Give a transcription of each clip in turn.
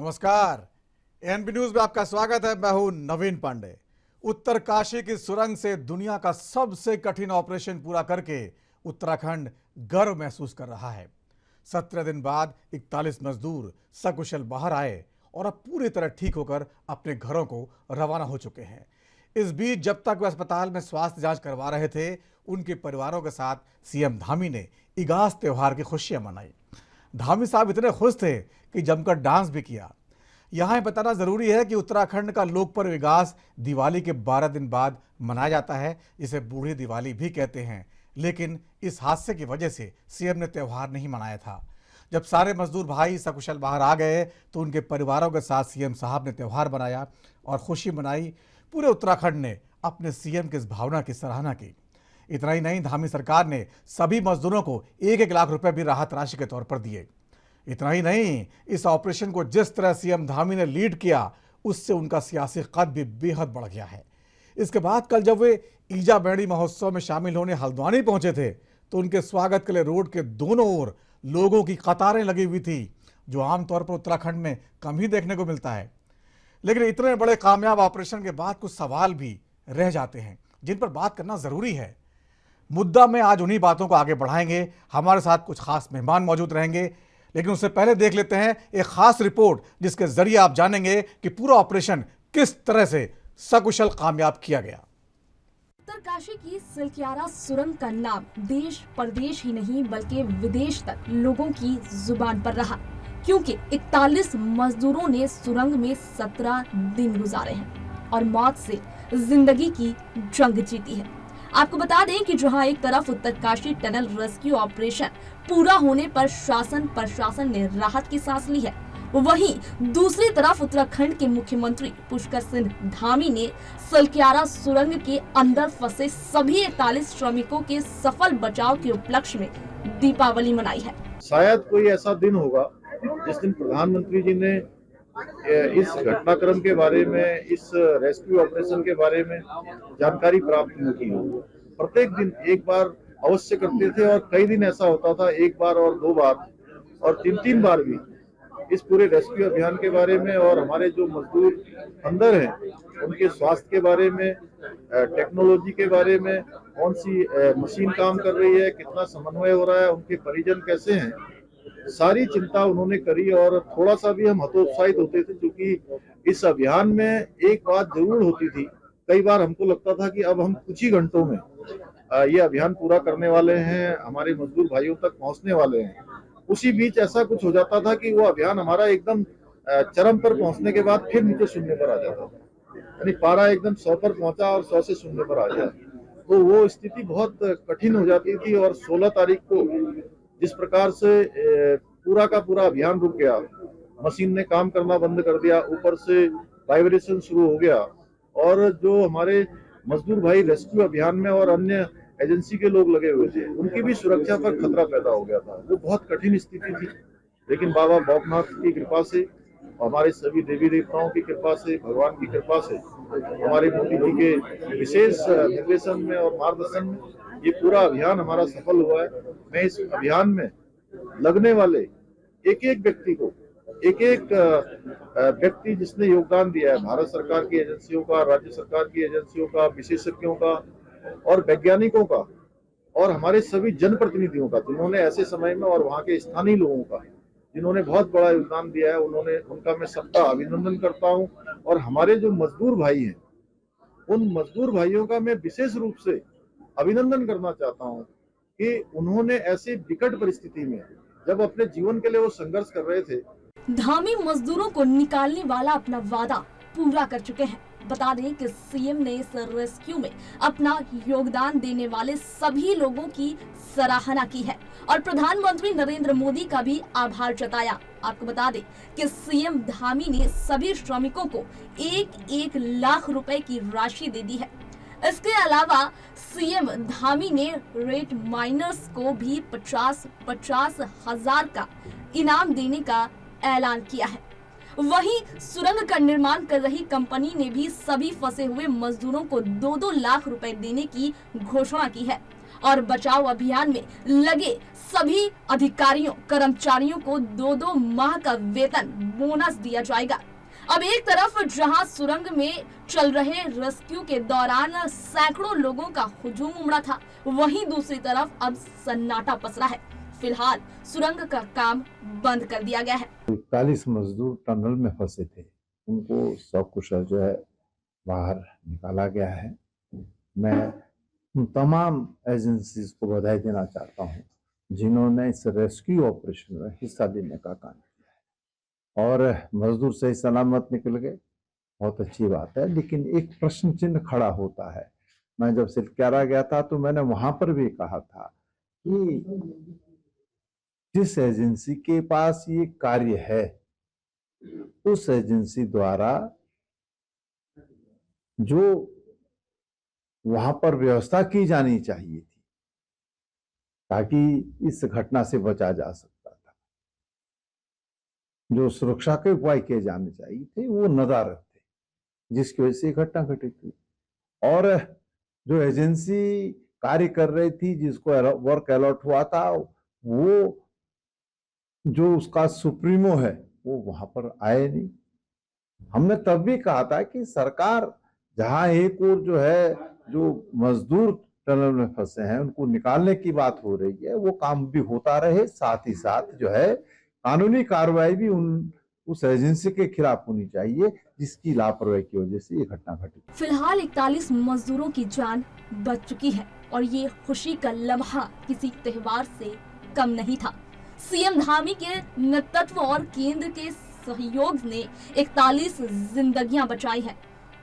नमस्कार। NB news में आपका स्वागत है। मैं हूं नवीन पांडे। उत्तरकाशी की सुरंग से दुनिया का सबसे कठिन ऑपरेशन पूरा करके उत्तराखंड गर्व महसूस कर रहा है। 17 दिन बाद 41 मजदूर सकुशल बाहर आए और अब पूरी तरह ठीक होकर अपने घरों को रवाना हो चुके हैं। इस बीच जब तक वे अस्पताल में स्वास्थ्य जांच करवा रहे थे, उनके परिवारों के साथ सीएम धामी ने इगास त्योहार की खुशियां मनाई। धामी साहब इतने खुश थे कि जमकर डांस भी किया। यहाँ बताना जरूरी है कि उत्तराखंड का लोक पर्व इगास दिवाली के 12 दिन बाद मनाया जाता है, जिसे बूढ़ी दिवाली भी कहते हैं। लेकिन इस हादसे की वजह से सीएम ने त्योहार नहीं मनाया था। जब सारे मजदूर भाई सकुशल बाहर आ गए तो उनके परिवारों के साथ सीएम साहब ने त्योहार मनाया और खुशी मनाई। पूरे उत्तराखंड ने अपने सीएम की इस भावना की सराहना की। इतना ही नहीं, धामी सरकार ने सभी मजदूरों को 1-1 लाख रुपए भी राहत राशि के तौर पर दिए। इतना ही नहीं, इस ऑपरेशन को जिस तरह सीएम धामी ने लीड किया, उससे उनका सियासी कद भी बेहद बढ़ गया है। इसके बाद कल जब वे ईजा बेड़ी महोत्सव में शामिल होने हल्द्वानी पहुंचे थे तो उनके स्वागत के लिए रोड के दोनों ओर लोगों की कतारें लगी हुई थी, जो आमतौर पर उत्तराखंड में कम ही देखने को मिलता है। लेकिन इतने बड़े कामयाब ऑपरेशन के बाद कुछ सवाल भी रह जाते हैं जिन पर बात करना जरूरी है। मुद्दा में आज उन्हीं बातों को आगे बढ़ाएंगे। हमारे साथ कुछ खास मेहमान मौजूद रहेंगे, लेकिन उससे पहले देख लेते हैं एक खास रिपोर्ट जिसके जरिए आप जानेंगे कि पूरा ऑपरेशन किस तरह से सकुशल कामयाब किया गया। उत्तरकाशी की सिलक्यारा सुरंग का नाम देश परदेश ही नहीं बल्कि विदेश तक लोगों की जुबान पर रहा, क्योंकि 41 मजदूरों ने सुरंग में 17 दिन गुजारे हैं और मौत से जिंदगी की जंग जीती है। आपको बता दें कि जहां एक तरफ उत्तरकाशी टनल रेस्क्यू ऑपरेशन पूरा होने पर शासन प्रशासन ने राहत की सांस ली है, वहीं दूसरी तरफ उत्तराखंड के मुख्यमंत्री पुष्कर सिंह धामी ने सिलक्यारा सुरंग के अंदर फंसे सभी 41 श्रमिकों के सफल बचाव के उपलक्ष्य में दीपावली मनाई है। शायद कोई ऐसा दिन होगा जिस दिन प्रधानमंत्री जी ने इस घटनाक्रम के बारे में, इस रेस्क्यू ऑपरेशन के बारे में जानकारी प्राप्त नहीं की हो। प्रत्येक दिन एक बार अवश्य करते थे और कई दिन ऐसा होता था, एक बार और 2 बार और 3 बार भी इस पूरे रेस्क्यू अभियान के बारे में और हमारे जो मजदूर अंदर हैं उनके स्वास्थ्य के बारे में, टेक्नोलॉजी के बारे में, कौन सी मशीन काम कर रही है, कितना समन्वय हो रहा है, उनके परिजन कैसे हैं, सारी चिंता उन्होंने करी। और थोड़ा सा भी हम हतोत्साहित होते थे, क्योंकि इस अभियान में एक बात जरूर होती थी, कई बार हमको लगता था कि अब हम कुछ ही घंटों में ये अभियान पूरा करने वाले हैं, हमारे मजदूर भाइयों तक पहुंचने वाले हैं। उसी बीच ऐसा कुछ हो जाता था कि वो अभियान हमारा एकदम चरम पर पहुंचने के बाद फिर नीचे शून्य पर आ जाता था, यानी पारा एकदम 100 पर पहुंचा और 100 से शून्य पर आ जाए, तो वो स्थिति बहुत कठिन हो जाती थी। और 16 तारीख को जिस प्रकार से पूरा का पूरा अभियान रुक गया, मशीन ने काम करना बंद कर दिया, ऊपर से वाइब्रेशन शुरू हो गया और जो हमारे मजदूर भाई रेस्क्यू अभियान में और अन्य एजेंसी के लोग लगे हुए थे, उनकी भी सुरक्षा पर खतरा पैदा हो गया था। वो बहुत कठिन स्थिति थी, लेकिन बाबा भौकनाथ की कृपा से, हमारे सभी देवी देवताओं की कृपा से, भगवान की कृपा से, हमारे मोदी जी के विशेष निर्देशन में और मार्गदर्शन में ये पूरा अभियान हमारा सफल हुआ है। मैं इस अभियान में लगने वाले एक एक व्यक्ति को, एक एक व्यक्ति जिसने योगदान दिया है, भारत सरकार की एजेंसियों का, राज्य सरकार की एजेंसियों का, विशेषज्ञों का और वैज्ञानिकों का और हमारे सभी जनप्रतिनिधियों का, जिन्होंने ऐसे समय में, और वहाँ के स्थानीय लोगों का जिन्होंने बहुत बड़ा योगदान दिया है, उनका मैं सबका अभिनंदन करता हूँ। और हमारे जो मजदूर भाई हैं, उन मजदूर भाइयों का मैं विशेष रूप से अभिनंदन करना चाहता हूँ कि उन्होंने ऐसी विकट परिस्थिति में, जब अपने जीवन के लिए वो संघर्ष कर रहे थे, धामी मजदूरों को निकालने वाला अपना वादा पूरा कर चुके हैं। बता दें कि सीएम ने इस रेस्क्यू में अपना योगदान देने वाले सभी लोगों की सराहना की है और प्रधानमंत्री नरेंद्र मोदी का भी आभार जताया। आपको बता दें कि सीएम धामी ने सभी श्रमिकों को 1-1 लाख रुपए की राशि दे दी है। इसके अलावा सीएम धामी ने रेट माइनर्स को भी 50-50 हजार का इनाम देने का ऐलान किया है। वहीं सुरंग का निर्माण कर रही कंपनी ने भी सभी फंसे हुए मजदूरों को 2-2 लाख रुपए देने की घोषणा की है और बचाव अभियान में लगे सभी अधिकारियों कर्मचारियों को 2-2 माह का वेतन बोनस दिया जाएगा। अब एक तरफ जहां सुरंग में चल रहे रेस्क्यू के दौरान सैकड़ों लोगों का हुजूम उमड़ा था, वहीं दूसरी तरफ अब सन्नाटा पसरा है। फिलहाल सुरंग का काम बंद कर दिया गया है। 41 मजदूर टनल में फंसे थे, उनको सकुशल जो है बाहर निकाला गया है। मैं उन तमाम एजेंसीज को बधाई देना चाहता हूं जिन्होंने इस रेस्क्यू ऑपरेशन में हिस्सा लेने का काम किया और मजदूर सही सलामत निकल गए, बहुत अच्छी बात है। लेकिन एक प्रश्न चिन्ह खड़ा होता है। मैं जब सिलक्यारा गया था तो मैंने वहां पर भी कहा था कि जिस एजेंसी के पास ये कार्य है उस एजेंसी द्वारा जो वहां पर व्यवस्था की जानी चाहिए थी ताकि इस घटना से बचा जा सकता था, जो सुरक्षा के उपाय किए जाने चाहिए थे वो नदारद थे, जिसकी वजह से घटना घटित हुई। और जो एजेंसी कार्य कर रही थी, जिसको वर्क अलॉट हुआ था, वो जो उसका सुप्रीमो है वो वहां पर आए नहीं। हमने तब भी कहा था कि सरकार जहां एक और जो है जो मजदूर टनल में फंसे हैं उनको निकालने की बात हो रही है, वो काम भी होता रहे, साथ ही साथ जो है कानूनी कार्रवाई भी उस एजेंसी के खिलाफ होनी चाहिए जिसकी लापरवाही की वजह से ये घटना घटी। फिलहाल 41 मजदूरों की जान बच चुकी है और ये खुशी का लम्हा किसी त्योहार से कम नहीं था। सीएम धामी के नेतृत्व और केंद्र के सहयोग ने 41 जिंदगियां बचाई हैं।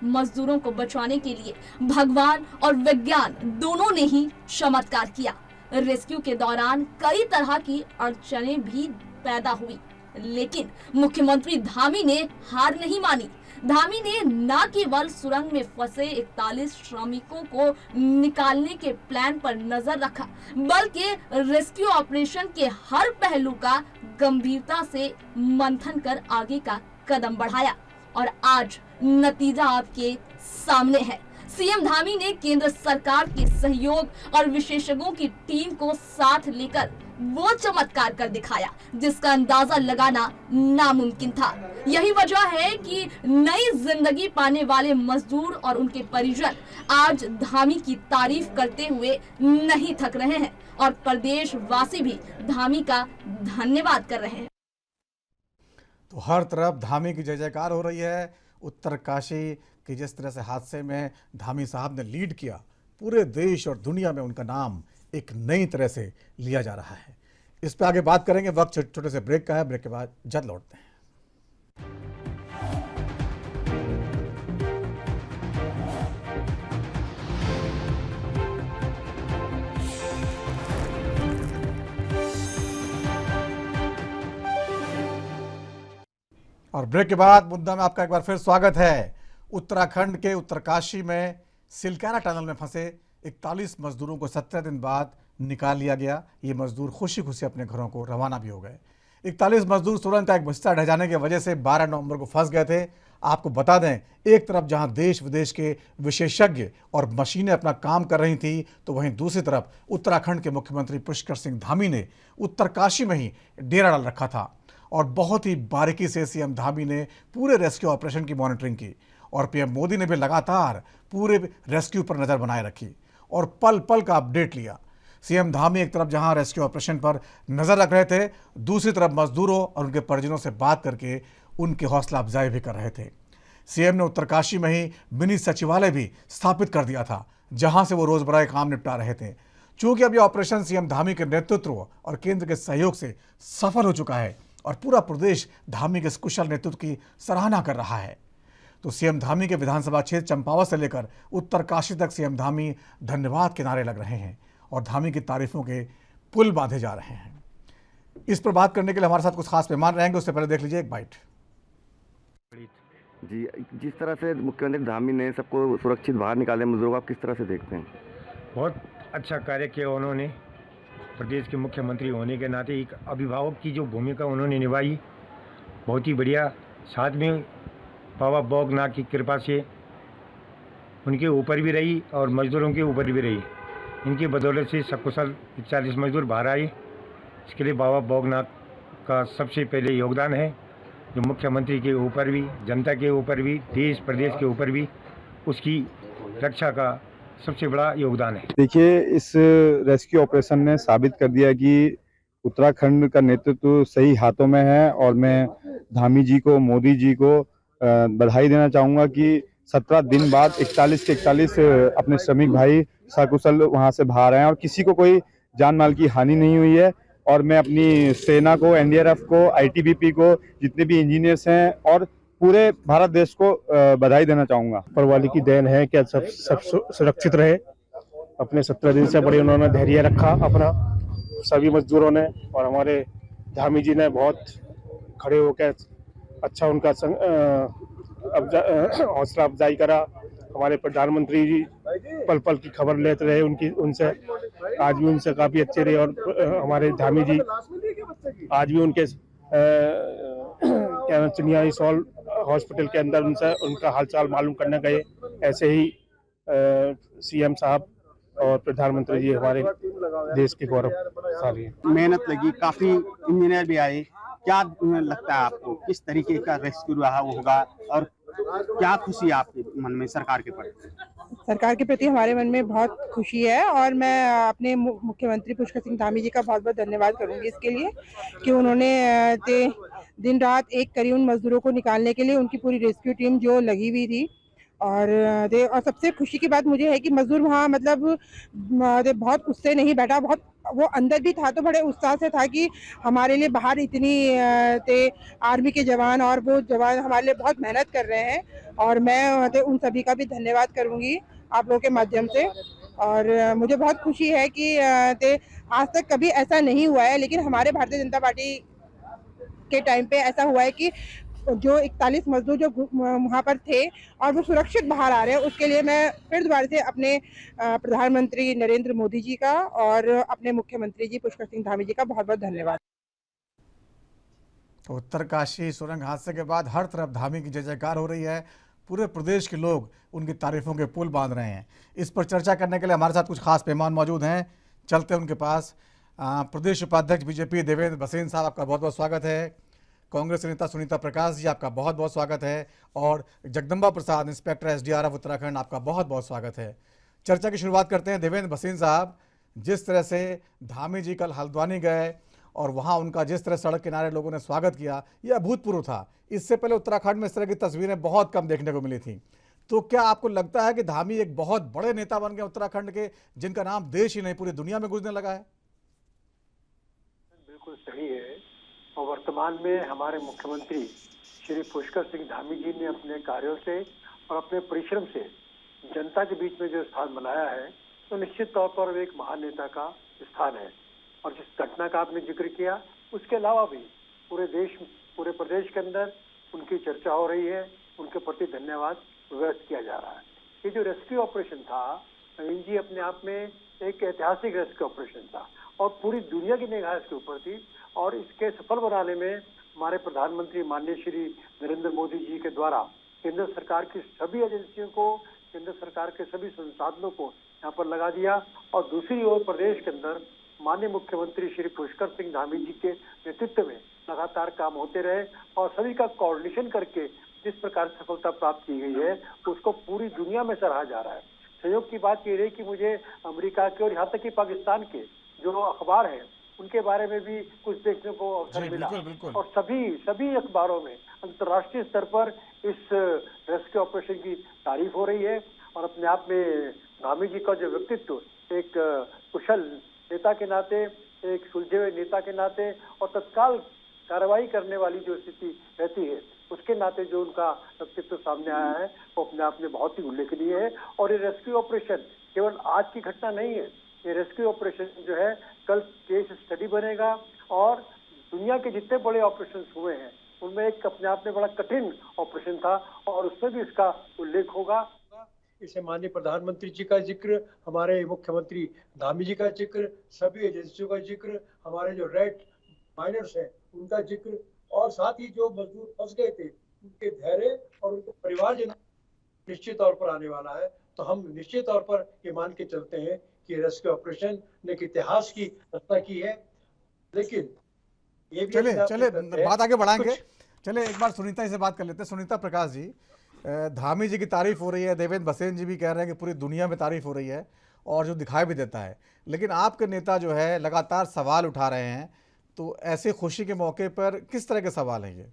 मजदूरों को बचाने के लिए भगवान और विज्ञान दोनों ने ही चमत्कार किया। रेस्क्यू के दौरान कई तरह की अड़चनें भी पैदा हुई, लेकिन मुख्यमंत्री धामी ने हार नहीं मानी। धामी ने न केवल सुरंग में फंसे 41 श्रमिकों को निकालने के प्लान पर नजर रखा, बल्कि रेस्क्यू ऑपरेशन के हर पहलू का गंभीरता से मंथन कर आगे का कदम बढ़ाया और आज नतीजा आपके सामने है। सीएम धामी ने केंद्र सरकार के सहयोग और विशेषज्ञों की टीम को साथ लेकर वो चमत्कार कर दिखाया जिसका अंदाजा लगाना नामुमकिन था। यही वजह है कि नई जिंदगी पाने वाले मजदूर और उनके परिजन आज धामी की तारीफ करते हुए नहीं थक रहे हैं और प्रदेशवासी भी धामी का धन्यवाद कर रहे हैं। तो हर तरफ धामी की जय जयकार हो रही है। उत्तरकाशी की जिस तरह से हादसे में धामी साहब ने लीड किया, पूरे देश और दुनिया में उनका नाम एक नई तरह से लिया जा रहा है। इस पे आगे बात करेंगे, वक्त छोटे से ब्रेक का है, ब्रेक के बाद जल्द लौटते हैं। और ब्रेक के बाद मुद्दा में आपका एक बार फिर स्वागत है। उत्तराखंड के उत्तरकाशी में सिलक्यारा टनल में फंसे 41 मजदूरों को 17 दिन बाद निकाल लिया गया। ये मजदूर खुशी खुशी अपने घरों को रवाना भी हो गए। 41 मजदूर सुरंग का एक हिस्सा ढह जाने की वजह से 12 नवंबर को फंस गए थे। आपको बता दें, एक तरफ जहां देश विदेश के विशेषज्ञ और मशीनें अपना काम कर रही थी, तो वहीं दूसरी तरफ उत्तराखंड के मुख्यमंत्री पुष्कर सिंह धामी ने उत्तरकाशी में ही डेरा डाल रखा था और बहुत ही बारीकी से सीएम धामी ने पूरे रेस्क्यू ऑपरेशन की मॉनिटरिंग की और पीएम मोदी ने भी लगातार पूरे रेस्क्यू पर नजर बनाए रखी और पल पल का अपडेट लिया। सीएम धामी एक तरफ जहां रेस्क्यू ऑपरेशन पर नजर रख रहे थे, दूसरी तरफ मजदूरों और उनके परिजनों से बात करके उनकी हौसला अफजाई भी कर रहे थे। सीएम ने उत्तरकाशी में ही मिनी सचिवालय भी स्थापित कर दिया था, जहां से वो रोजमर्रा के काम निपटा रहे थे। चूंकि अब यह ऑपरेशन सीएम धामी के नेतृत्व और केंद्र के सहयोग से सफल हो चुका है और पूरा प्रदेश धामी के कुशल नेतृत्व की सराहना कर रहा है, तो सीएम धामी के विधानसभा क्षेत्र चंपावत से लेकर उत्तरकाशी तक सीएम धामी धन्यवाद के नारे लग रहे हैं और धामी की तारीफों के पुल बांधे जा रहे हैं। इस पर बात करने के लिए हमारे साथ कुछ खास मेहमान रहेंगे, उससे पहले देख लीजिए एक बाइट। जी, जिस तरह से मुख्यमंत्री धामी ने सबको सुरक्षित बाहर निकाले मजदूरों को, आप किस तरह से देखते हैं? बहुत अच्छा कार्य किया उन्होंने। प्रदेश के मुख्यमंत्री होने के नाते एक अभिभावक की जो भूमिका उन्होंने निभाई, बहुत ही बढ़िया। साथ में बाबा बौगनाथ की कृपा से उनके ऊपर भी रही और मजदूरों के ऊपर भी रही। इनकी बदौलत से सकुशल 41 मजदूर बाहर आए। इसके लिए बाबा भोगनाथ का सबसे पहले योगदान है, जो मुख्यमंत्री के ऊपर भी, जनता के ऊपर भी, देश प्रदेश के ऊपर भी उसकी रक्षा का सबसे बड़ा योगदान है। देखिए, इस रेस्क्यू ऑपरेशन ने साबित कर दिया कि उत्तराखंड का नेतृत्व सही हाथों में है और मैं धामी जी को, मोदी जी को बधाई देना चाहूँगा कि 17 दिन बाद 41 के 41 अपने श्रमिक भाई सकुशल वहाँ से बाहर आए और किसी को कोई जान माल की हानि नहीं हुई है। और मैं अपनी सेना को, एनडीआरएफ को, आईटीबीपी को, जितने भी इंजीनियर्स हैं और पूरे भारत देश को बधाई देना चाहूँगा। ऊपर वाले की देन है कि सब सुरक्षित रहे। अपने 17 दिन से बड़े उन्होंने धैर्य रखा अपना, सभी मजदूरों ने, और हमारे धामी जी ने बहुत खड़े होकर अच्छा उनका हौसला अफजाई करा। हमारे प्रधानमंत्री जी पल पल की खबर लेते रहे उनसे, आज भी उनसे काफी अच्छे रहे। और हमारे धामी जी आज भी उनके चिनिया सॉल हॉस्पिटल के अंदर उनका हालचाल मालूम करने गए। ऐसे ही सीएम साहब और प्रधानमंत्री जी हमारे देश के गौरवशाली हैं। मेहनत लगी, काफी इंजीनियर भी आए। क्या लगता है आपको, किस तरीके का रेस्क्यू रहा होगा और क्या खुशी है आपके मन में सरकार के प्रति? सरकार के प्रति हमारे मन में बहुत खुशी है और मैं अपने मुख्यमंत्री पुष्कर सिंह धामी जी का बहुत बहुत धन्यवाद करूंगी इसके लिए कि उन्होंने दिन रात एक करी उन मजदूरों को निकालने के लिए, उनकी पूरी रेस्क्यू टीम जो लगी हुई थी। और सबसे खुशी की बात मुझे है कि मजदूर वहाँ मतलब बहुत उससे नहीं बैठा, बहुत वो अंदर भी था तो बड़े उत्साह से था कि हमारे लिए बाहर इतनी आर्मी के जवान, और वो जवान हमारे लिए बहुत मेहनत कर रहे हैं। और मैं उन सभी का भी धन्यवाद करूंगी आप लोगों के माध्यम से। और मुझे बहुत खुशी है कि आज तक कभी ऐसा नहीं हुआ है, लेकिन हमारे भारतीय जनता पार्टी के टाइम पे ऐसा हुआ है कि जो 41 मजदूर जो वहाँ पर थे और वो सुरक्षित बाहर आ रहे हैं, उसके लिए मैं फिर दोबारा से अपने प्रधानमंत्री नरेंद्र मोदी जी का और अपने मुख्यमंत्री जी पुष्कर सिंह धामी जी का बहुत बहुत धन्यवाद। उत्तरकाशी सुरंग हादसे के बाद हर तरफ धामी की जय जयकार हो रही है। पूरे प्रदेश के लोग उनकी तारीफों के पुल बांध रहे हैं। इस पर चर्चा करने के लिए हमारे साथ कुछ खास मेहमान मौजूद हैं। चलते हैं उनके पास। प्रदेश उपाध्यक्ष बीजेपी देवेंद्र भसीन साहब, आपका बहुत बहुत स्वागत है। कांग्रेस नेता सुनीता प्रकाश जी, आपका बहुत बहुत स्वागत है। और जगदम्बा प्रसाद, इंस्पेक्टर एसडीआरएफ उत्तराखंड, आपका बहुत बहुत स्वागत है। चर्चा की शुरुआत करते हैं। देवेंद्र भसीन साहब, जिस तरह से धामी जी कल हल्द्वानी गए और वहां उनका जिस तरह सड़क किनारे लोगों ने स्वागत किया, यह अभूतपूर्व था। इससे पहले उत्तराखंड में इस तरह की तस्वीरें बहुत कम देखने को मिली थी। तो क्या आपको लगता है कि धामी एक बहुत बड़े नेता बन गए उत्तराखंड के, जिनका नाम देश ही नहीं पूरी दुनिया में गूंजने लगा है? बिल्कुल सही है। और वर्तमान में हमारे मुख्यमंत्री श्री पुष्कर सिंह धामी जी ने अपने कार्यों से और अपने परिश्रम से जनता के बीच में जो स्थान बनाया है, तो निश्चित तौर पर एक महान नेता का स्थान है। और जिस घटना का आपने जिक्र किया, उसके अलावा भी पूरे प्रदेश के अंदर उनकी चर्चा हो रही है, उनके प्रति धन्यवाद व्यक्त किया जा रहा है। ये जो रेस्क्यू ऑपरेशन था, नवीन जी, अपने आप में एक ऐतिहासिक रेस्क्यू ऑपरेशन था और पूरी दुनिया की निगाह इसके ऊपर थी। और इसके सफल बनाने में हमारे प्रधानमंत्री माननीय श्री नरेंद्र मोदी जी के द्वारा केंद्र सरकार की सभी एजेंसियों को, केंद्र सरकार के सभी संसाधनों को यहाँ पर लगा दिया। और दूसरी ओर प्रदेश के अंदर माननीय मुख्यमंत्री श्री पुष्कर सिंह धामी जी के नेतृत्व में लगातार काम होते रहे और सभी का कोऑर्डिनेशन करके जिस प्रकार सफलता प्राप्त की गई है, उसको पूरी दुनिया में सराहा जा रहा है। संयोग की बात ये रही कि मुझे अमेरिका के और यहाँ तक कि पाकिस्तान के जो अखबार हैं, उनके बारे में भी कुछ देखने को अवसर मिला। और सभी अखबारों में अंतर्राष्ट्रीय स्तर पर इस रेस्क्यू ऑपरेशन की तारीफ हो रही है। और अपने आप में धामी जी का जो व्यक्तित्व, एक कुशल नेता के नाते, एक सुलझे हुए नेता के नाते और तत्काल कार्रवाई करने वाली जो स्थिति रहती है, उसके नाते जो उनका व्यक्तित्व सामने आया है, वो अपने आप में बहुत ही उल्लेखनीय है। और ये रेस्क्यू ऑपरेशन केवल आज की घटना नहीं है। ये रेस्क्यू ऑपरेशन जो है कल केस स्टडी बनेगा और दुनिया के जितने बड़े ऑपरेशन हुए हैं उनमें एक अपने आप में बड़ा कठिन ऑपरेशन था और उसमें भी इसका उल्लेख होगा। इसे माननीय प्रधानमंत्री जी का जिक्र, हमारे मुख्यमंत्री धामी जी का जिक्र, सभी एजेंसियों का जिक्र, हमारे जो रेड माइनर्स हैं उनका जिक्र, और साथ ही जो मजदूर फंस गए थे उनके धैर्य और उनके परिवारजन निश्चित तौर पर आने वाला है। तो हम निश्चित तौर पर ये मान के चलते हैं कि रेस्क्यू ऑपरेशन ने एक इतिहास की रचना की है। लेकिन ये भी चले अपने आप चले में तथ्य है, बात आगे बढ़ाएंगे। कुछ चले एक बार सुनीता से बात कर लेते हैं। सुनीता प्रकाश जी, धामी जी की तारीफ हो रही है, देवेंद्र भसीन जी भी कह रहे हैं कि पूरी दुनिया में तारीफ हो रही है और जो दिखाई भी देता है, लेकिन आपके नेता जो है लगातार सवाल उठा रहे हैं, तो ऐसे खुशी के मौके पर किस तरह के सवाल हैं ये?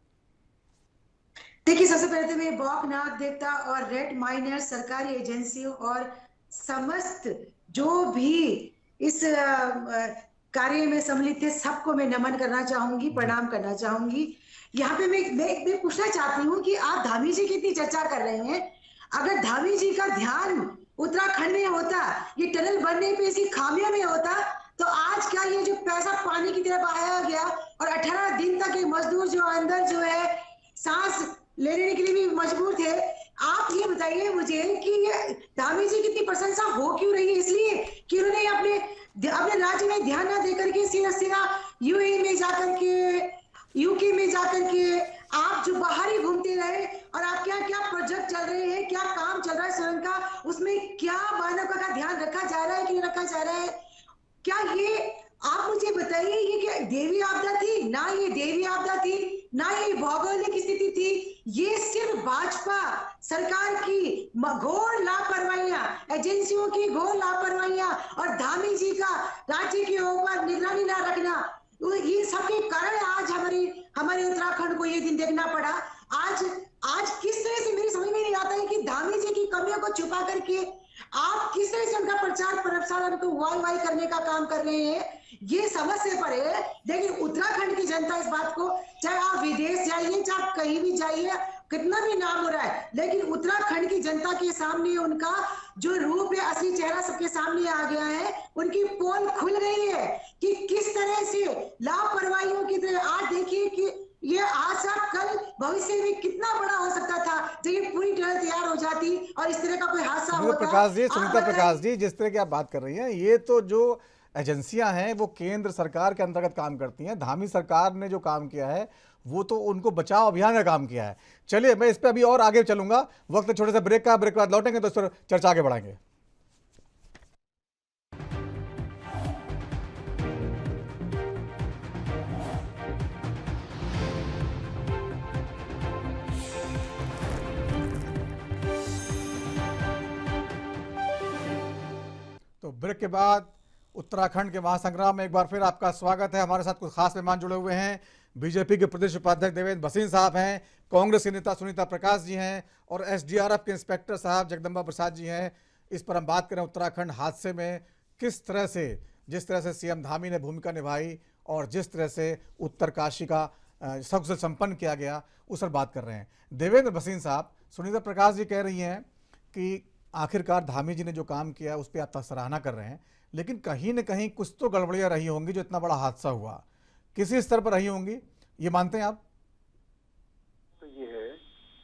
देखिए, सबसे पहले तो मैं बॉक नाग देवता और रेड माइनर सरकारी एजेंसियों और समस्त जो भी इस कार्य में सम्मिलित थे सबको मैं नमन करना चाहूंगी, प्रणाम करना चाहूंगी। यहाँ पे मैं पूछना चाहती हूँ कि आप धामी जी की इतनी चर्चा कर रहे हैं, अगर धामी जी का ध्यान उत्तराखंड में होता, ये टनल बनने पे इसकी खामियों में होता, तो आज क्या ये जो पैसा पानी की तरह बहाया गया और 18 दिन तक ये मजदूर जो अंदर जो है सांस लेने के लिए भी मजबूर थे। आप ये बताइए मुझे कि ये धामी जी की इतनी प्रशंसा हो क्यों रही है? इसलिए कि उन्होंने अपने राज्य में ध्यान न देकर के सीधा यूएई में जाकर के, यूके में जाकर के आप जो बाहर ही घूमते रहे और आप क्या क्या प्रोजेक्ट चल रहे हैं, क्या काम चल रहा है सुरंग का, उसमें क्या मानवता का ध्यान रखा जा रहा है कि नहीं रखा जा रहा है? क्या ये आप मुझे बताइए, ये क्या देवी आपदा थी? ना ये देवी आपदा थी, ना ये भौगोलिक स्थिति थी, ये सिर्फ भाजपा सरकार की घोर लापरवाहियां, एजेंसियों की घोर लापरवाहियां और धामी जी का राज्य के ऊपर निगरानी ना रखना, ये सबके कारण आज हमारे उत्तराखंड को ये दिन देखना पड़ा। आज किस तरह से मेरी समझ में नहीं आता है कि धामी जी की कमियों को छुपा करके आप किस तरह से उनका प्रचार प्रसार उनको वाई करने का काम कर रहे हैं, ये समझ से परे। लेकिन उत्तराखंड की जनता इस बात को, चाहे आप विदेश जाइए, चाहे आप कहीं भी जाइए, कितना भी नाम हो रहा है, लेकिन उत्तराखंड की जनता के सामने उनका जो रूप है, असली चेहरा सबके सामने आ गया है। उनकी पोल खुल गई है कि किस तरह से लापरवाहियों की तरह। आज देखिए कि ये हादसा कल भविष्य में कितना बड़ा हो सकता था जब ये पूरी तरह तैयार हो जाती और इस तरह का कोई हादसा होता। सुनीता प्रकाश जी, जिस तरह की आप बात कर रही हैं, ये तो जो एजेंसियां हैं वो केंद्र सरकार के अंतर्गत काम करती हैं। धामी सरकार ने जो काम किया है वो तो उनको बचाव अभियान का काम किया है। चलिए, मैं इस पर अभी और आगे चलूंगा। वक्त छोटे से ब्रेक का, ब्रेक के बाद लौटेंगे तो इस पर चर्चा आगे बढ़ाएंगे। तो ब्रेक के बाद उत्तराखंड के महासंग्राम में एक बार फिर आपका स्वागत है। हमारे साथ कुछ खास मेहमान जुड़े हुए हैं। बीजेपी के प्रदेश उपाध्यक्ष देवेंद्र भसीन साहब हैं, कांग्रेस के नेता सुनीता प्रकाश जी हैं और एसडीआरएफ के इंस्पेक्टर साहब जगदम्बा प्रसाद जी हैं। इस पर हम बात करें उत्तराखंड हादसे में किस तरह से, जिस तरह से सीएम धामी ने भूमिका निभाई और जिस तरह से उत्तरकाशी का सकुशल संपन्न किया गया, उस पर बात कर रहे हैं। देवेंद्र भसीन साहब, सुनीता प्रकाश जी कह रही हैं कि आखिरकार धामी जी ने जो काम किया उस पर आप सराहना कर रहे हैं, लेकिन कहीं न कहीं कुछ तो गड़बड़ियां रही होंगी जो इतना बड़ा हादसा हुआ, किसी स्तर पर रही होंगी, ये मानते हैं आप? तो ये है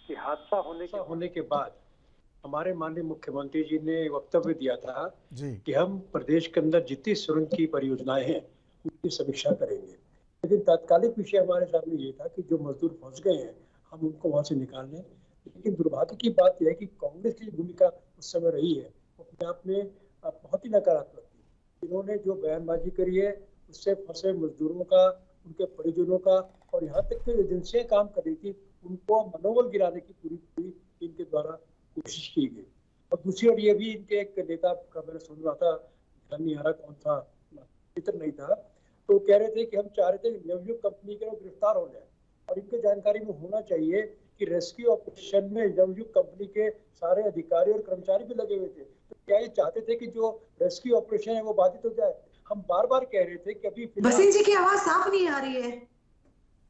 कि हादसा होने के बाद हमारे माननीय मुख्यमंत्री जी ने वक्तव्य दिया था जी कि हम प्रदेश के अंदर जितनी सुरंग की परियोजनाएं हैं उनकी समीक्षा करेंगे। लेकिन तात्कालिक विषय हमारे सामने ये था कि जो मजदूर फंस गए हैं हम उनको वहां से निकाल लें। लेकिन दुर्भाग्य की बात यह है कि कांग्रेस की भूमिका उस समय रही है वो अपने आप में बहुत ही नकारात्मक थी। इन्होंने जो बयानबाजी करी है उससे फंसे मजदूरों का, उनके परिजनों का और यहाँ तक कि एजेंसियां काम कर रही थी उनको मनोबल गिराने की पूरी इनके द्वारा कोशिश की गई। और दूसरी ओर ये भी इनके एक नेता का मैंने सुन रहा था, ध्यान नहीं आ रहा कौन था, चित्र नहीं था, तो कह रहे थे कि हम चाह रहे थे कि नवयुग कंपनी के लोग गिरफ्तार हो जाए। और इनके जानकारी में होना चाहिए कि रेस्क्यू ऑपरेशन में नवयुग कंपनी के सारे अधिकारी और कर्मचारी भी लगे हुए थे। तो क्या ये चाहते थे कि जो रेस्क्यू ऑपरेशन है वो बाधित हो जाए? हम बार बार कह रहे थे कि अभी भसीन जी की आवाज साफ नहीं आ रही है।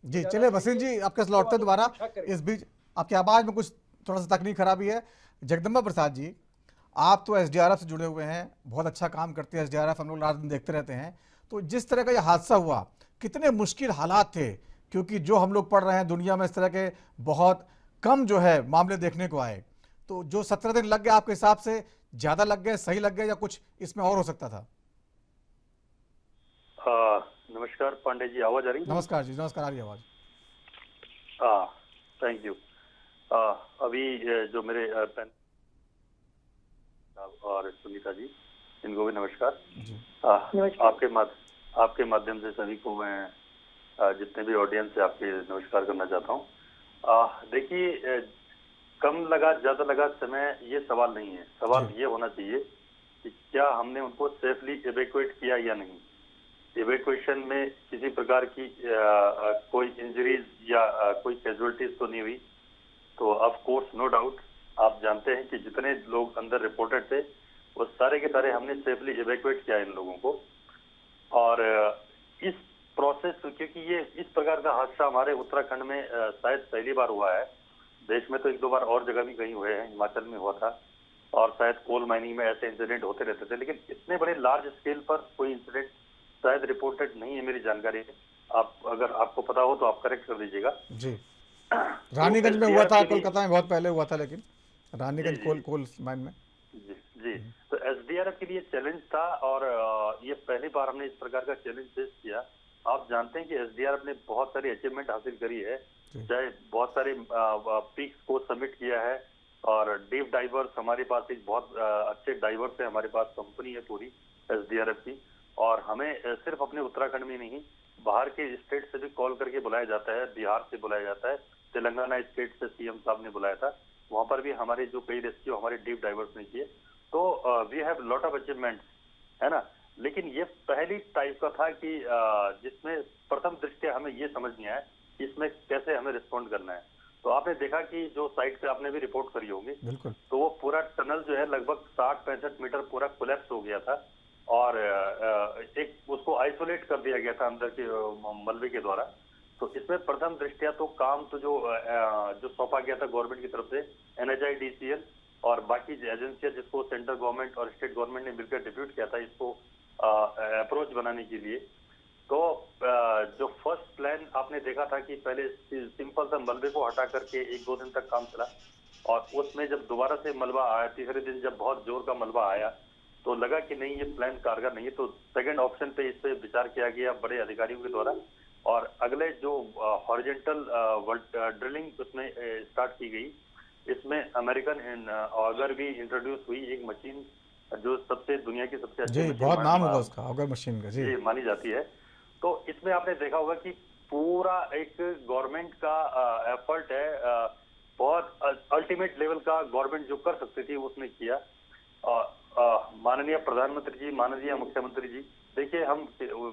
जी चलिए भसीन जी, आपके साथ लौटते दोबारा। इस बीच आपकी आवाज में कुछ थोड़ा सा तकनीक खराबी है। जगदम्बा प्रसाद जी, आप तो एसडीआरएफ से जुड़े हुए हैं, बहुत अच्छा काम करते हैं एसडीआरएफ, हम लोग रात दिन देखते रहते हैं। तो जिस तरह का यह हादसा हुआ, कितने मुश्किल हालात थे, क्योंकि जो हम लोग पढ़ रहे हैं दुनिया में इस तरह के बहुत कम जो है मामले देखने को आए। तो जो 17 दिन लग गए आपके हिसाब से ज्यादा लग गए, सही लग गए, या कुछ इसमें और हो सकता था? नमस्कार पांडे जी, आवाज आ रही है? नमस्कार जी, नमस्कार, आ रही आवाज। Thank you. अभी जो मेरे और सुनीता जी, इनको भी नमस्कार। जी आपके माध्यम से सभी को मैं जितने भी ऑडियंस है आपके नमस्कार करना चाहता हूँ। देखिए, कम लगा ज्यादा लगा समय ये सवाल नहीं है। सवाल ये होना चाहिए कि क्या हमने उनको सेफली इवैक्यूएट किया या नहीं। इवैक्यूएशन में किसी प्रकार की कोई इंजरीज या कोई कैजुअलिटीज तो नहीं हुई। तो ऑफ कोर्स नो डाउट आप जानते हैं कि जितने लोग अंदर रिपोर्टेड थे वो सारे के सारे हमने सेफली इवैक्यूएट किया इन लोगों को। और इस प्रोसेस, क्योंकि ये इस प्रकार का हादसा हमारे उत्तराखंड में शायद पहली बार हुआ है। देश में तो एक दो बार और जगह भी कहीं हुए हैं, हिमाचल में हुआ था और शायद कोल माइनिंग में ऐसे इंसिडेंट होते रहते थे, लेकिन इतने बड़े लार्ज स्केल पर कोई इंसिडेंट शायद रिपोर्टेड नहीं है मेरी जानकारी में। आप अगर आपको पता हो तो आप करेक्ट कर दीजिएगा। जी, रानीगंज में हुआ था, कोलकाता में बहुत पहले हुआ था, लेकिन रानीगंज कोल माइन में। जी, तो एसडीआरएफ के लिए चैलेंज था और ये पहली बार हमने इस प्रकार का चैलेंज फेस किया। आप जानते हैं कि एसडीआरएफ ने बहुत सारी अचीवमेंट हासिल करी है, चाहे बहुत सारे पीक्स को सबमिट किया है और डीप डाइवर्स हमारे पास एक बहुत अच्छे डाइवर्स है, हमारे पास कंपनी है पूरी एसडीआरएफ की। और हमें सिर्फ अपने उत्तराखंड में नहीं बाहर के स्टेट से भी कॉल करके बुलाया जाता है, बिहार से बुलाया जाता है, तेलंगाना स्टेट से सीएम साहब ने बुलाया था, वहां पर भी हमारे जो कई रेस्क्यू हमारे डीप डाइवर्स ने किए। तो we have lot of achievements, है ना। लेकिन ये पहली टाइप का था कि जिसमें प्रथम दृष्टया हमें ये समझ नहीं आया कि इसमें कैसे हमें रिस्पॉन्ड करना है। तो आपने देखा कि जो साइट पे आपने भी रिपोर्ट करी होगी, तो वो पूरा टनल जो है लगभग 60-65 मीटर पूरा कोलैप्स हो गया था और एक उसको आइसोलेट कर दिया गया था अंदर के मलबे के द्वारा। तो इसमें प्रथम दृष्टया तो काम तो जो सौंपा गया था गवर्नमेंट की तरफ से, NHIDCL और बाकी एजेंसियां जिसको सेंट्रल गवर्नमेंट और स्टेट गवर्नमेंट ने मिलकर डिप्यूट किया था इसको अप्रोच बनाने के लिए। तो जो फर्स्ट प्लान आपने देखा था कि पहले सिंपल सा मलबे को हटा करके 1-2 दिन तक काम चला और उसमें जब दोबारा से मलबा आया, तीसरे दिन जब बहुत जोर का मलबा आया तो लगा कि नहीं ये प्लान कारगर नहीं है। तो सेकंड ऑप्शन पे इस पे विचार किया गया बड़े अधिकारियों के द्वारा और अगले जो हॉरिजॉन्टल ड्रिलिंग उसमें स्टार्ट की गई। इसमें अमेरिकन ऑगर भी इंट्रोड्यूस हुई, एक मशीन जो सबसे दुनिया की सबसे अच्छी जी, बहुत नाम होगा उसका, ऑगर मशीन का। जी, मानी जाती है। तो इसमें आपने देखा होगा कि पूरा एक गवर्नमेंट का एफर्ट है, बहुत अल्टीमेट लेवल का गवर्नमेंट जो कर सकती थी उसने किया। माननीय प्रधानमंत्री जी, माननीय मुख्यमंत्री जी, देखिए हम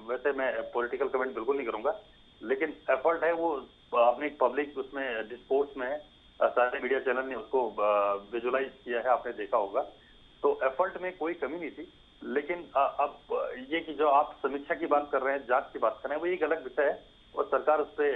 वैसे मैं पॉलिटिकल कमेंट बिल्कुल नहीं करूंगा, लेकिन एफर्ट है वो आपने पब्लिक उसमें डिस्कोर्स में है, सारे मीडिया चैनल ने उसको विजुअलाइज किया है, आपने देखा होगा। तो एफर्ट में कोई कमी नहीं थी। लेकिन अब ये कि जो आप समीक्षा की बात कर रहे हैं, जांच की बात कर रहे हैं, वो एक अलग विषय है और सरकार उस पर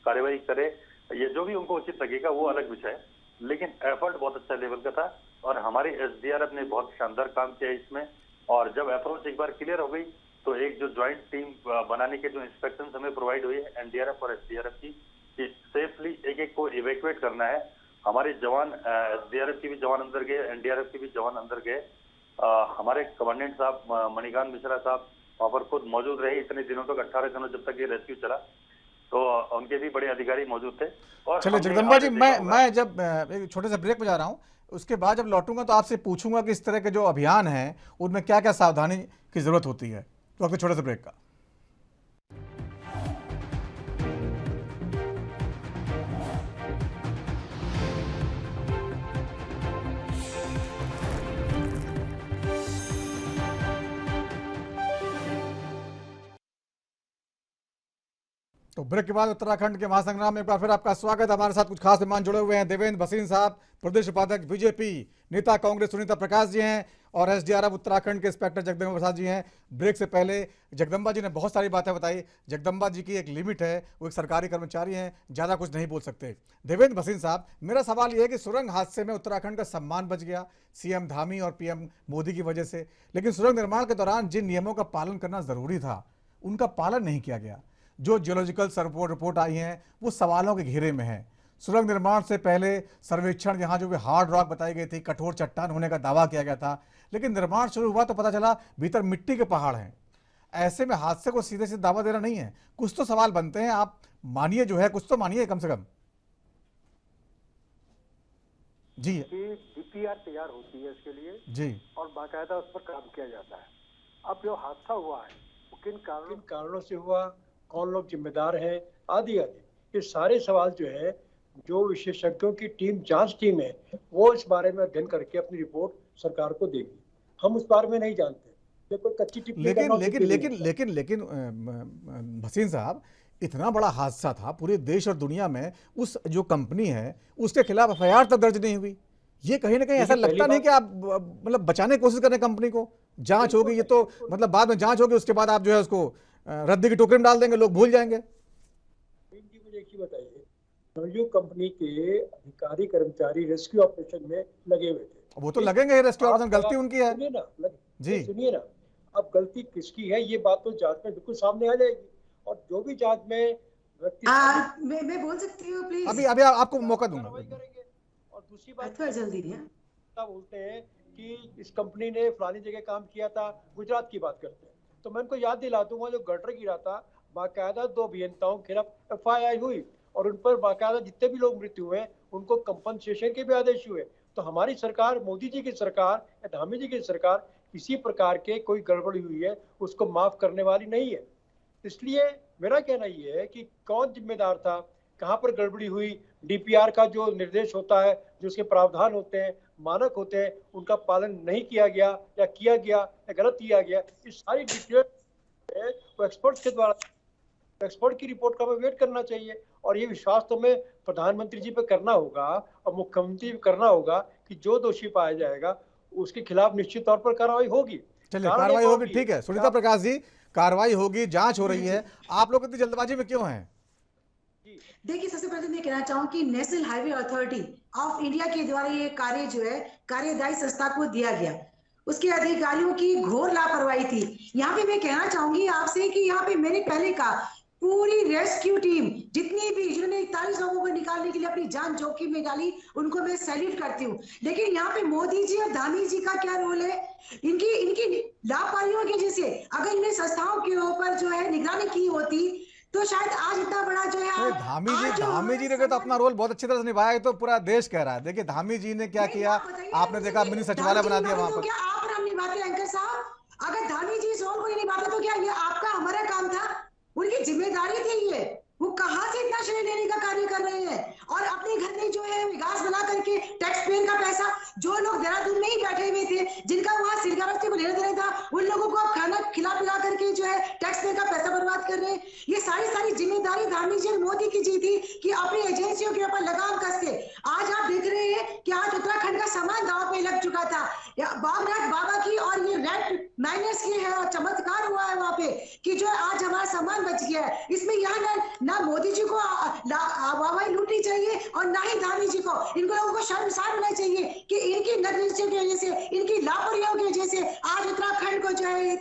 कार्यवाही करे, ये जो भी उनको उचित लगेगा वो अलग विषय है। लेकिन एफर्ट बहुत अच्छा लेवल का था और हमारी एसडीआरएफ ने बहुत शानदार काम किया इसमें। और जब अप्रोच एक बार क्लियर हो गई तो एक जो ज्वाइंट टीम बनाने के जो इंस्ट्रक्शंस हमें प्रोवाइड हुई है एनडीआरएफ और एसडीआरएफ की कि सेफली एक को इवैक्यूएट करना है। हमारे जवान एसडीआरएफ के भी जवान अंदर गए, एनडीआरएफ के भी जवान अंदर गए। हमारे कमांडेंट साहब मणिकांत मिश्रा साहब वहां पर खुद मौजूद रहे इतने दिनों तक, 18 दिनों जब तक ये रेस्क्यू चला, तो उनके भी बड़े अधिकारी मौजूद थे। और चलिए जगदम्बा जी, मैं जब एक छोटे से ब्रेक में जा रहा हूँ, उसके बाद जब लौटूंगा तो आपसे पूछूंगा कि इस तरह के जो अभियान हैं उनमें क्या क्या सावधानी की जरूरत होती है। तो आपके छोटे से ब्रेक का तो ब्रेक के बाद उत्तराखंड के महासंग्राम में एक बार फिर आपका स्वागत है। हमारे साथ कुछ खास मेहमान जुड़े हुए हैं। देवेंद्र भसीन साहब, प्रदेश उपाध्यक्ष बीजेपी, नेता कांग्रेस सुनीता प्रकाश जी हैं और एसडीआरएफ उत्तराखंड के इंस्पेक्टर जगदम्बा प्रसाद जी हैं। ब्रेक से पहले जगदम्बा जी ने बहुत सारी बातें बताई। जगदम्बा जी की एक लिमिट है, वो एक सरकारी कर्मचारी हैं, ज़्यादा कुछ नहीं बोल सकते। देवेंद्र भसीन साहब, मेरा सवाल ये है कि सुरंग हादसे में उत्तराखंड का सम्मान बच गया सीएम धामी और पीएम मोदी की वजह से, लेकिन सुरंग निर्माण के दौरान जिन नियमों का पालन करना ज़रूरी था उनका पालन नहीं किया गया। जो जियोलॉजिकल रिपोर्ट आई हैं वो सवालों के घेरे में है। सुरंग निर्माण से पहले सर्वेक्षण, यहाँ जो भी हार्ड रॉक बताई गई थी, कठोर चट्टान होने का दावा किया गया था, लेकिन निर्माण शुरू हुआ तो पता चला भीतर मिट्टी के पहाड़ हैं। ऐसे में हादसे को सीधे सीधे दावा देना नहीं है, कुछ तो सवाल बनते हैं। आप मानिए जो है, कुछ तो मानिए कम से कम। जी कि डीपीआर तैयार होती है इसके लिए जी और बाकायदा उस पर काम किया जाता है। अब जो हादसा हुआ है वो किन कारणों से हुआ, कौन लोग जिम्मेदार हैं, आदि आदि, ये सारे सवाल जो है, जो विशेषज्ञों की जांच टीम है, वो इस बारे में अध्ययन करके अपनी रिपोर्ट सरकार को देगी। हम उस बारे में नहीं जानते। देखो कच्ची टिप्पणी लेकिन करना उचित लेकिन नहीं लेकिन है। लेकिन लेकिन भसीन साहब, इतना बड़ा हादसा था पूरे देश और दुनिया में, उस जो कंपनी है उसके खिलाफ एफआईआर तक दर्ज नहीं हुई। ये कहीं ना कहीं ऐसा देखिए, लगता पहली नहीं कि आप मतलब बचाने की कोशिश कर रहे हैं कंपनी को? जांच होगी, ये तो मतलब बाद में जांच होगी, उसके बाद आप जो है उसको रद्दी की टोकरी में डाल देंगे, लोग भूल जाएंगे। मुझे एक ही बताइए, नवयुग कंपनी के अधिकारी कर्मचारी रेस्क्यू ऑपरेशन में लगे हुए थे। वो तो लगेंगे, रेस्क्यू ऑपरेशन आप गलती उनकी है। सुनिए ना, जी सुनिए ना, अब गलती किसकी है ये बात तो जांच में बिल्कुल सामने आ जाएगी, और जो भी जांच में व्यक्ति मैं बोल सकती हूँ प्लीज? अभी अभी आपको मौका दूंगा। करेंगे। और दूसरी बात, थोड़ा जल्दी दिया। बोलते हैं कि इस कंपनी ने फलानी जगह काम किया था, गुजरात की बात करते हैं, तो मैं उनको याद दिला दूंगा, जो गटर गिरा था बाकायदा 2 अभियंताओं के खिलाफ एफआईआर हुई और उन पर बाकायदा जितने भी लोग मृत्यु हुए उनको कंपनसेशन के भी आदेश हुए। तो हमारी सरकार, मोदी जी की सरकार या धामी जी की सरकार, किसी प्रकार के कोई गड़बड़ी हुई है उसको माफ करने वाली नहीं है। इसलिए मेरा कहना ये है कि कौन जिम्मेदार था, कहाँ पर गड़बड़ी हुई, डीपीआर का जो निर्देश होता है, जो उसके प्रावधान होते हैं, मानक होते हैं, उनका पालन नहीं किया गया या किया गया या गलत किया गया, इस सारी डिटेल वो एक्सपर्ट्स के द्वारा, एक्सपर्ट की रिपोर्ट का हमें वेट करना चाहिए। और ये विश्वास तो हमें प्रधानमंत्री जी पे करना होगा और मुख्यमंत्री पे करना होगा कि जो दोषी पाया जाएगा उसके खिलाफ निश्चित तौर पर कार्रवाई होगी। चलिए, कार्रवाई होगी, ठीक है सुनीता प्रकाश जी, कार्रवाई होगी, जांच हो रही है। आप लोग इतनी जल्दबाजी में क्यों हैं? देखिए, सबसे पहले मैं कहना चाहूँ कि national highway authority of India के द्वारा ये कार्य जो है कार्यदायी संस्था को दिया गया, उसके अधिकारियों की घोर लापरवाही थी। यहाँ पे मैं कहना चाहूंगी आपसे कि यहाँ पे मैंने पहले कहा, पूरी रेस्क्यू टीम जितनी भी, जिन्होंने 41 लोगों को निकालने के लिए अपनी जान जोखिम में डाली, उनको मैं सैल्यूट करती हूँ। लेकिन यहाँ पे मोदी जी और धामी जी का क्या रोल है? इनकी लापरवाहियों की वजह से अगर इन्हें संस्थाओं के ऊपर जो है निगरानी की होती तो शायद आज इतना बड़ा जो है धामी जी ने तो अपना रोल बहुत अच्छी तरह से निभाया है, तो पूरा देश कह रहा है। देखिए धामी जी ने क्या किया, आपने देखा मिनी सचिवालय बना दिया वहां पर। क्या आप और हम निभाते एंकर साहब? अगर धामी जी इस रोल को नहीं निभाते तो क्या ये आपका हमारा काम था? उनकी जिम्मेदारी थी ये। वो कहां से इतना श्रेय लेने का कार्य कर रहे हैं और अपने घर में जो है विकास बना करके टैक्स पेयर का पैसा, जो लोग देहरादून में ही बैठे हुए थे, जिनका वहां सिरगारस्ती को लेना देना था, उन लोगों को आप खाना खिला पिला करके जो है टैक्स पेयर का पैसा बर्बाद कर रहे हैं। ये सारी जिम्मेदारी धार्मिक जी मोदी की जी थी कि अपनी एजेंसियों के ऊपर लगाम कसते। आज आप देख रहे हैं कि आज उत्तराखंड का सामान दांव पे लग चुका था बागनाथ बाबा की, और ये रेड माइनस की है, चमत्कार हुआ है वहां पे कि जो आज हमारा सामान बच गया है। इसमें यहाँ ना मोदी जी को वाहवाही लूटनी चाहिए और ना ही धामी जी को। इनको लोगों को शर्मसार होना चाहिए कि इनकी नेगलिजेंस की वजह से, इनकी लापरवाही की वजह से आज उत्तराखंड को जो है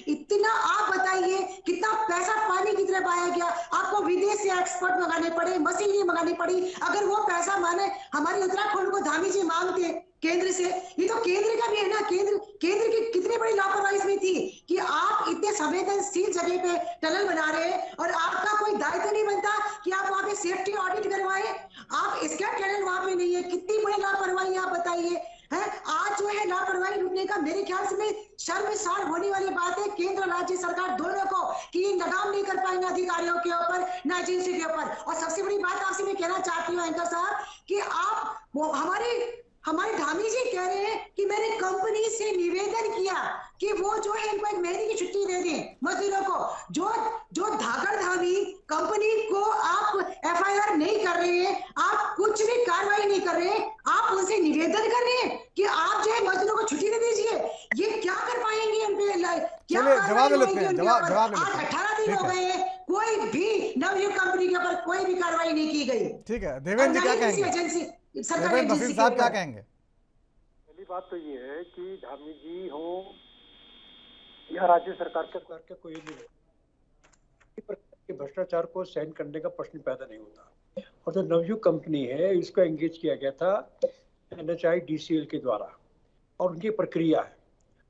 इतना आप बताइए कितना पैसा पानी की तरह बहाया गया। आपको विदेश से एक्सपर्ट मंगाने पड़े, मशीनरी मंगानी पड़ी। अगर वो पैसा माने हमारे उत्तराखंड को धामी जी मांगते केंद्र से, ये तो केंद्र का भी है ना, केंद्र की कितनी बड़ी लापरवाही इसमें थी कि आप इतने संवेदनशील जगह पे टनल बना रहे हैं और आपका कोई दायित्व नहीं बनता कि आप वहां पे सेफ्टी ऑडिट करवाएं। आप इसका टनल वहां पे नहीं है, कितनी बड़ी लापरवाही आप बताइए है। आज जो है लापरवाही लूटने का मेरे ख्याल से में शर्मसार होने वाली बात है केंद्र और राज्य सरकार दोनों को कि ये लगाम नहीं कर पाए ना अधिकारियों के ऊपर ना एजेंसी के ऊपर। और सबसे बड़ी बात आपसे मैं कहना चाहती हूँ एंकर साहब कि आप हमारे धामी जी कह रहे हैं कि मैंने कंपनी से निवेदन किया कि वो जो है इनको 1 महीने की छुट्टी दे दें मजदूरों को। जो धाकड़ धामी कंपनी को आप एफआईआर नहीं कर रहे हैं, आप कुछ भी कार्रवाई नहीं कर रहे हैं, आप उनसे निवेदन कर रहे हैं कि आप जो है मजदूरों को छुट्टी दे दीजिए। ये क्या कर पाएंगे हम पे? क्या जवाब लेते हैं, जवाब लेते हैं। 18 दिन हो गए हैं, कोई भी नवयुग कंपनी के ऊपर कोई भी कार्रवाई नहीं की गई। ठीक है, देवेंद्र जी क्या कहेंगे? देवेंद्र भसीन साहब क्या कहेंगे? पहली बात तो ये है कि धामी जी हो या राज्य सरकार के कोई भी हो, भ्रष्टाचार को सहन करने का प्रश्न पैदा नहीं होता। और जो नवयुग कंपनी है इसको एंगेज किया गया था NHIDCL के द्वारा और उनकी प्रक्रिया है।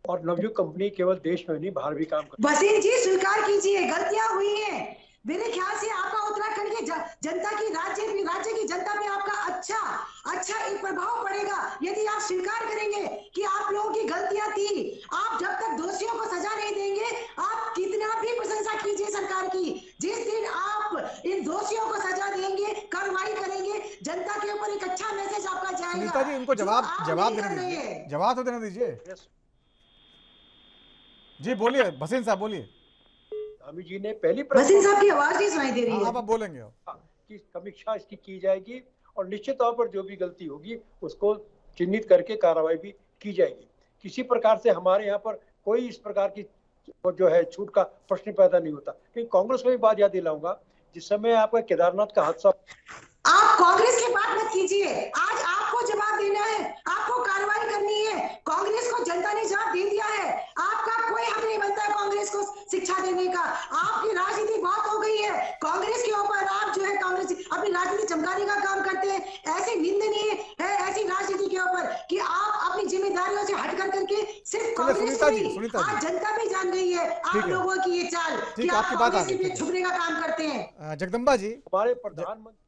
और नवयुग कंपनी केवल देश में नहीं बाहर भी काम करती है। भसीन जी स्वीकार कीजिए गलतियां हुई हैं, मेरे ख्याल से आपका उत्तराखंड की जनता की राज्य की जनता पे आपका अच्छा एक प्रभाव पड़ेगा यदि आप स्वीकार करेंगे कि आप लोगों की गलतियां थी। आप जब तक दोषियों को सजा नहीं देंगे, आप कितना भी प्रशंसा कीजिए सरकार की, जिस दिन आप इन दोषियों को सजा देंगे, कार्रवाई करेंगे, जनता के ऊपर एक अच्छा मैसेज आपका जाएगा। सुनीता जी, इनको जवाब देने दीजिए, जवाब तो देने दीजिए। जी बोलिए, भसीन साहब बोलिए। धामी जी ने पहली भसीन साहब की आवाज नहीं सुनाई दे रही है। आप बोलेंगे कि समीक्षा इसकी की जाएगी और निश्चित तौर पर जो भी गलती होगी उसको चिन्हित करके कार्रवाई भी की जाएगी। किसी प्रकार से हमारे यहाँ पर कोई इस प्रकार की जो है छूट का प्रश्न पैदा नहीं होता। क्योंकि कांग्रेस में भी बात याद दिलाऊंगा, जिस समय आपका केदारनाथ का हादसा, आप कांग्रेस की बात मत कीजिए, आज आपको जवाब देना है, आपको कार्रवाई करनी है। कांग्रेस को जनता ने जवाब दे दिया है, आपका कोई हक नहीं बनता है कांग्रेस को शिक्षा देने का। आपकी राजनीति बहुत हो गई है कांग्रेस के ऊपर, आप जो है कांग्रेस अपनी राजनीति चमकाने का काम करते हैं। ऐसे निंदनीय है ऐसी राजनीति के ऊपर कि आप अपनी जिम्मेदारियों से हट करके सिर्फ कांग्रेस नहीं, आज जनता भी जान गई है आप लोगों की ये चाल कि आप कांग्रेस के पीछे छुपने का काम करते हैं। जगदम्बा जी, हमारे प्रधानमंत्री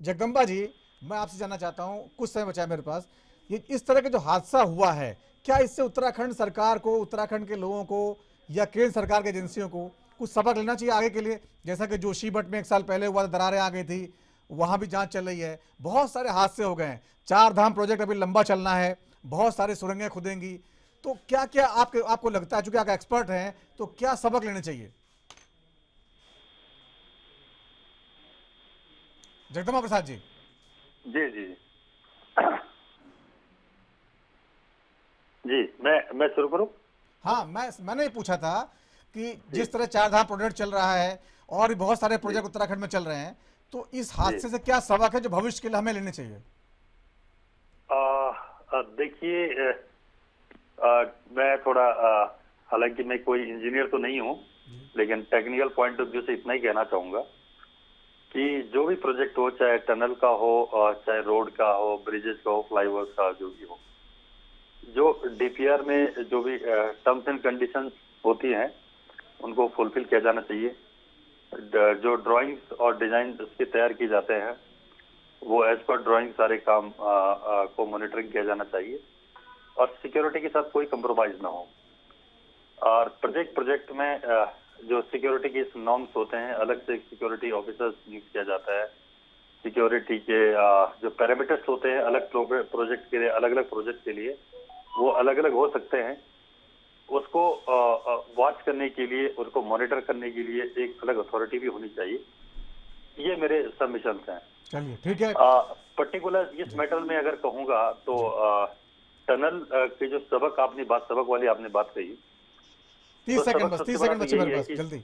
जगदम्बा जी, मैं आपसे जानना चाहता हूं, कुछ समय बचा है मेरे पास, ये इस तरह का जो हादसा हुआ है, क्या इससे उत्तराखंड सरकार को, उत्तराखंड के लोगों को या केंद्र सरकार की एजेंसियों को कुछ सबक लेना चाहिए आगे के लिए? जैसा कि जोशीमठ में 1 साल पहले हुआ, दरारें आ गई थी, वहां भी जांच चल रही है, बहुत सारे हादसे हो गए हैं, 4 धाम प्रोजेक्ट अभी लंबा चलना है, बहुत सारी सुरंगें खुदेंगी, तो क्या क्या आपको लगता है, चूंकि आप एक्सपर्ट हैं, तो क्या सबक लेने चाहिए? जगदम्बा प्रसाद जी। जी जी जी, मैं शुरू करूं? हाँ, मैंने पूछा था कि जिस तरह 4 धाम प्रोजेक्ट चल रहा है और भी बहुत सारे प्रोजेक्ट उत्तराखंड में चल रहे हैं, तो इस हादसे से क्या सबक है जो भविष्य के लिए हमें लेने चाहिए? देखिए, मैं थोड़ा हालांकि मैं कोई इंजीनियर तो नहीं हूं, लेकिन टेक्निकल पॉइंट ऑफ व्यू से इतना ही कहना चाहूंगा कि जो भी प्रोजेक्ट हो, चाहे टनल का हो, चाहे रोड का हो, ब्रिजेस का हो, फ्लाईओवर का, जो भी हो, जो डीपीआर में जो भी टर्म्स एंड कंडीशंस होती हैं उनको फुलफिल किया जाना चाहिए। जो ड्राइंग्स और डिजाइन उसके तैयार किए जाते हैं वो एज पर ड्राइंग सारे काम को मॉनिटरिंग किया जाना चाहिए और सिक्योरिटी के साथ कोई कंप्रोमाइज ना हो। और प्रोजेक्ट में जो सिक्योरिटी के नॉर्म्स होते हैं, अलग से सिक्योरिटी ऑफिसर्स नियुक्त किया जाता है। सिक्योरिटी के जो पैरामीटर्स होते हैं अलग प्रोजेक्ट के लिए, अलग अलग प्रोजेक्ट के लिए वो अलग अलग हो सकते हैं। उसको वॉच करने के लिए, उसको मॉनिटर करने के लिए एक अलग अथॉरिटी भी होनी चाहिए। ये मेरे सबमिशंस हैं। चलिए, ठीक है। पर्टिकुलर इस मैटर में अगर कहूँगा तो टनल के जो सबक वाली आपने बात कही, 30 सेकंड बचे मेरे पास, जल्दी।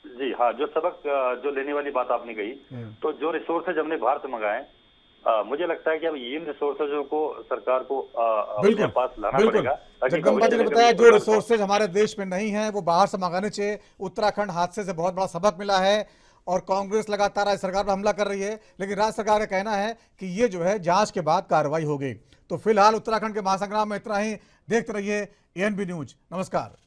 जी हाँ, जो सबक जो लेने वाली बात आपने कही, तो जो रिसोर्सेज हमने बाहर से मंगाए, मुझे लगता है कि अब इन रिसोर्सेजों को सरकार को अपने पास लाना पड़ेगा। जगदम्बा जी ने बताया जो रिसोर्सेज हमारे देश में नहीं है वो बाहर से मंगाने चाहिए। उत्तराखंड हादसे से बहुत बड़ा सबक मिला है और कांग्रेस लगातार राज्य सरकार पर हमला कर रही है, लेकिन राज्य सरकार का कहना है कि ये जो है जांच के बाद कार्रवाई होगी। तो फिलहाल उत्तराखंड के महासंग्राम में इतना ही। देखते रहिए ANB न्यूज। नमस्कार।